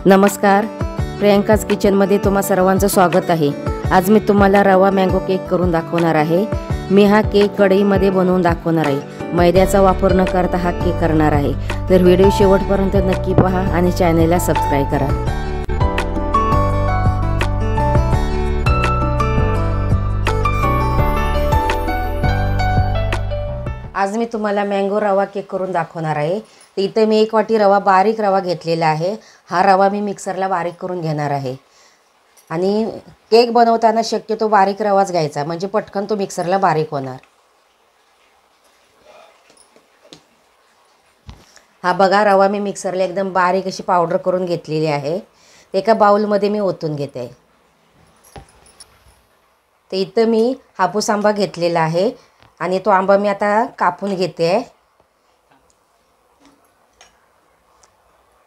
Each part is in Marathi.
नमस्कार, प्रियंकाज किचनमध्ये तुम्हा सर्वांचं स्वागत आहे। आज मी तुम्हाला रवा मँगो केक करून दाखवणार आहे। मी हा केक कढईमध्ये बनवून दाखवणार आहे। मैद्याचा वापर न करता हा केक करणार आहे। तर व्हिडिओ शेवटपर्यंत नक्की पहा आणि चॅनलला सबस्क्राइब करा। आज मी तुम्हाला मँगो रवा केक करून दाखवणार आहे। तर इथे मी 1 वाटी रवा बारीक रवा घेतलेला आहे। हा रवा मी मिक्सरला बारीक करून घेणार आहे। आणि केक बनवताना शक्यतो बारीक रवाच घ्यायचा, म्हणजे पटकन तो मिक्सरला बारीक होणार। हा बघा, रवा मी मिक्सरला एकदम बारीक अशी पावडर करून घेतलेली आहे। एका बाउलमध्ये मी ओतून घेते। तर इथे मी हापूस आंबा घेतलेला आहे आणि तो आंबा मी आता कापून घेते।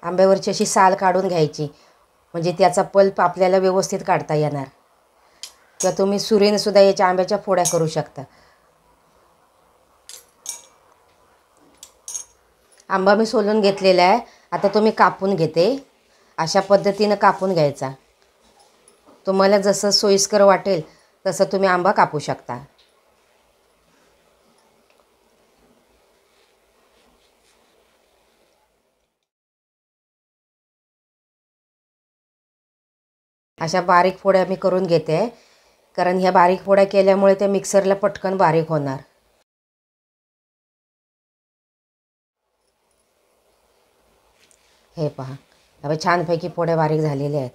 आंब्यावरची अशी साल काढून घ्यायची, म्हणजे त्याचा पल्प आपल्याला व्यवस्थित काढता येणार। किंवा तुम्ही सुरीने सुद्धा याच्या आंब्याच्या फोड्या करू शकता। आंबा मी सोलून घेतलेला आहे, आता तो मी कापून घेते। अशा पद्धतीने कापून घ्यायचा। तुम्हाला जसं सोयीस्कर वाटेल तसं तुम्ही आंबा कापू शकता। अशा बारीक फोड्या मी करून घेते, कारण ह्या बारीक फोड्या केल्यामुळे त्या मिक्सरला पटकन बारीक होणार। हे पहा, आता छानपैकी फोड्या बारीक झालेल्या आहेत।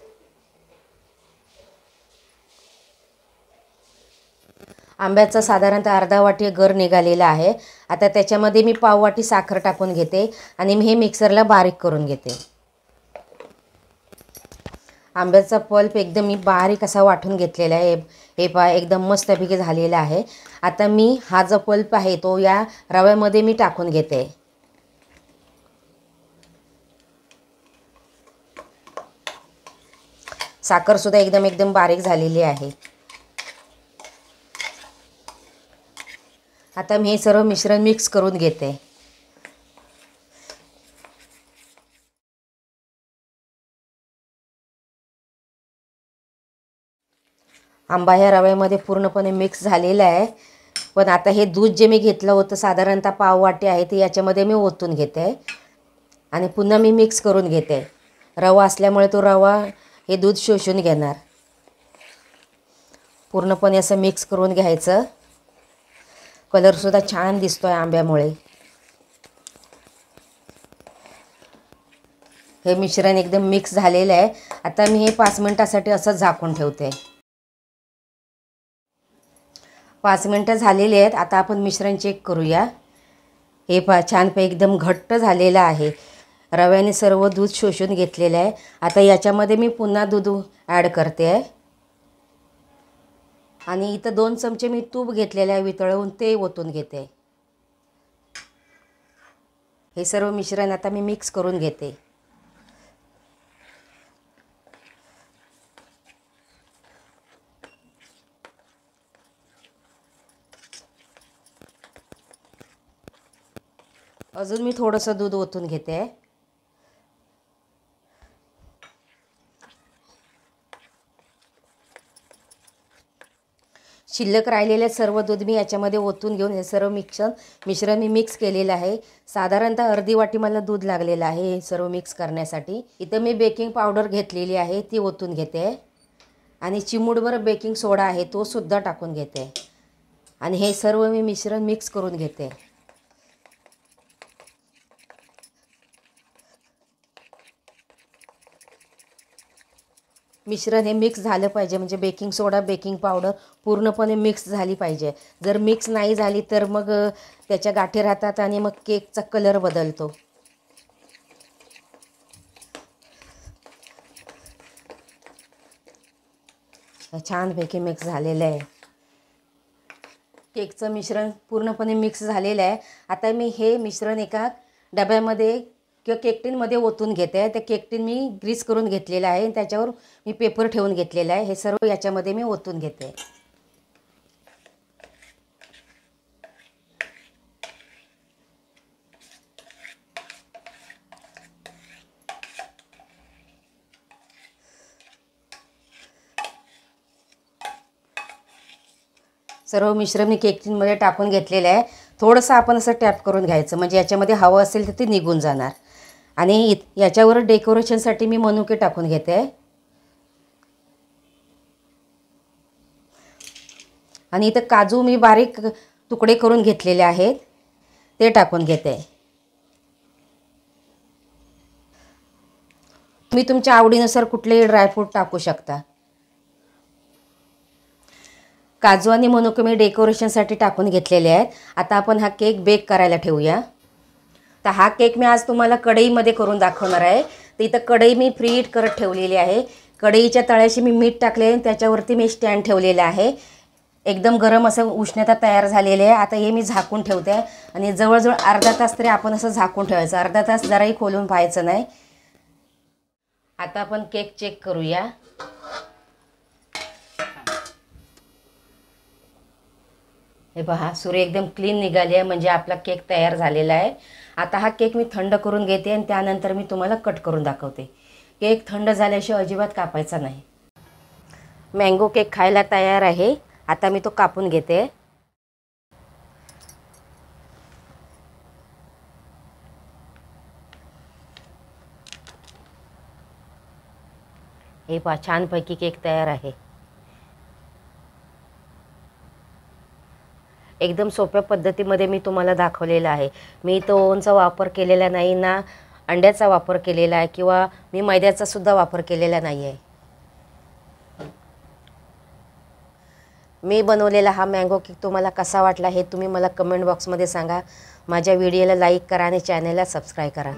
आंब्याचा साधारणतः अर्धा वाटी गर निघालेला आहे। आता त्याच्यामध्ये मी पाव वाटी साखर टाकून घेते आणि मी हे मिक्सरला बारीक करून घेते। आंब्याचा पल्प एकदम मी बारीक असा वाटून घेतलेला आहे। हे पहा, एकदम मस्तपैकी झालेला आहे। आता मी हा जो पल्प आहे तो या रव्यामध्ये मी टाकून घेते। साखर सुद्धा एकदम बारीक झालेली आहे। आता मी हे सर्व मिश्रण मिक्स करून घेते। आंबा ह्या रव्यामध्ये पूर्णपणे मिक्स झालेला आहे। पण आता हे दूध जे मी घेतलं होतं साधारणतः पाव वाटी आहे, ते याच्यामध्ये मी ओतून घेते आणि पुन्हा मी मिक्स करून घेते। रवा असल्यामुळे तो रवा हे दूध शोषून घेणार। पूर्णपणे असं मिक्स करून घ्यायचं। कलरसुद्धा छान दिसतोय आंब्यामुळे। हे मिश्रण एकदम मिक्स झालेलं आहे। आता मी हे 5 मिनिटासाठी असं झाकून ठेवते। 5 मिनिटं झालेली आहेत। आता आपण मिश्रण चेक करूया। हे पहा, छानपैकी एकदम घट्ट झालेलं आहे। रव्याने सर्व दूध शोषून घेतलेलं आहे। आता याच्यामध्ये मी पुन्हा दूध ॲड करते आहे आणि इथं 2 चमचे मी तूप घेतलेले आहे वितळवून, ते ओतून घेते। हे सर्व मिश्रण आता मी मिक्स करून घेते। अजून मी थोडंसं दूध ओतून घेते। शिल्लक राहिलेले सर्व दूध मी याच्यामध्ये ओतून घेऊन हे सर्व मिश्रण मी मिक्स केलेलं आहे। साधारणतः अर्धी वाटी मला दूध लागलेलं आहे हे सर्व मिक्स करण्यासाठी। इथं मी बेकिंग पावडर घेतलेली आहे, ती ओतून घेते आणि चिमूटभर बेकिंग सोडा आहे तो सुद्धा टाकून घेते आणि हे सर्व मी मिश्रण मिक्स करून घेते। मिश्रण हे मिक्स झालं पाहिजे, म्हणजे बेकिंग सोडा बेकिंग पावडर पूर्णपणे मिक्स झाली पाहिजे। जर मिक्स नाही झाली तर मग त्याच्या गाठी राहतात आणि मग केकचा कलर बदलतो। छानपैकी मिक्स झालेलं आहे। केकचं मिश्रण पूर्णपणे मिक्स झालेलं आहे। आता मी हे मिश्रण एका डब्यामध्ये किंवा केक टिनमध्ये ओतून घेते। त्या केक टिन मी ग्रीस करून घेतलेलं आहे, त्याच्यावर मी पेपर ठेवून घेतलेला आहे। हे सर्व याच्यामध्ये मी ओतून घेते। सर्व मिश्रण मी केक टिनमध्ये टाकून घेतलेलं आहे. थोडंसं आपण असं टॅप करून घ्यायचं, म्हणजे याच्यामध्ये हवं असेल तर ते निघून जाणार. आणि याच्यावर डेकोरेशनसाठी मी मनुके टाकून घेते. आणि इथं काजू मी बारीक तुकडे करून घेतलेले आहेत, ते टाकून घेते. तुम्ही तुमच्या आवडीनुसार कुठलेही ड्रायफ्रूट टाकू शकता. काजू आणि मनुके मी डेकोरेशनसाठी टाकून घेतलेले आहेत. आता आपण हा केक बेक करायला ठेवूया. तर हा केक मी आज तुम्हाला कढईमध्ये करून दाखवणार आहे. तर इथं कढई मी प्रीहीट करत ठेवलेली आहे. कढईच्या तळ्याशी मी मीठ टाकले, त्याच्यावरती मी स्टँड ठेवलेलं आहे. एकदम गरम असं उष्णता तयार झालेली आहे. आता हे मी झाकून ठेवते आणि जवळजवळ अर्धा तास तरी आपण असं झाकून ठेवायचं. अर्धा तास जराही खोलून पाहायचं नाही. आता आपण केक चेक करूया. हे पहा, सुरे एकदम क्लीन निघाली आहे, म्हणजे आपला केक तयार झालेला आहे. आता हा केक मी थंड करून घेते आणि त्यानंतर मी तुम्हाला कट करून दाखवते. केक थंड झाल्याशिवाय अजिबात कापायचा नाही. मँगो केक खायला तयार आहे. आता मी तो कापून घेते. हे पहा, छानपैकी केक तयार आहे. एकदम सोप्या पद्धतीमध्ये मी तुम्हाला दाखवलेलं आहे. मी तो ओव्हनचा वापर केलेला नाही ना, अंड्याचा वापर केलेला आहे, किंवा मी मैद्याचा सुद्धा वापर केलेला नाही आहे. मी बनवलेला हा मँगो केक तुम्हाला कसा वाटला हे तुम्ही मला कमेंट बॉक्समध्ये सांगा. माझ्या व्हिडिओला लाईक करा आणि चॅनलला सबस्क्राईब करा.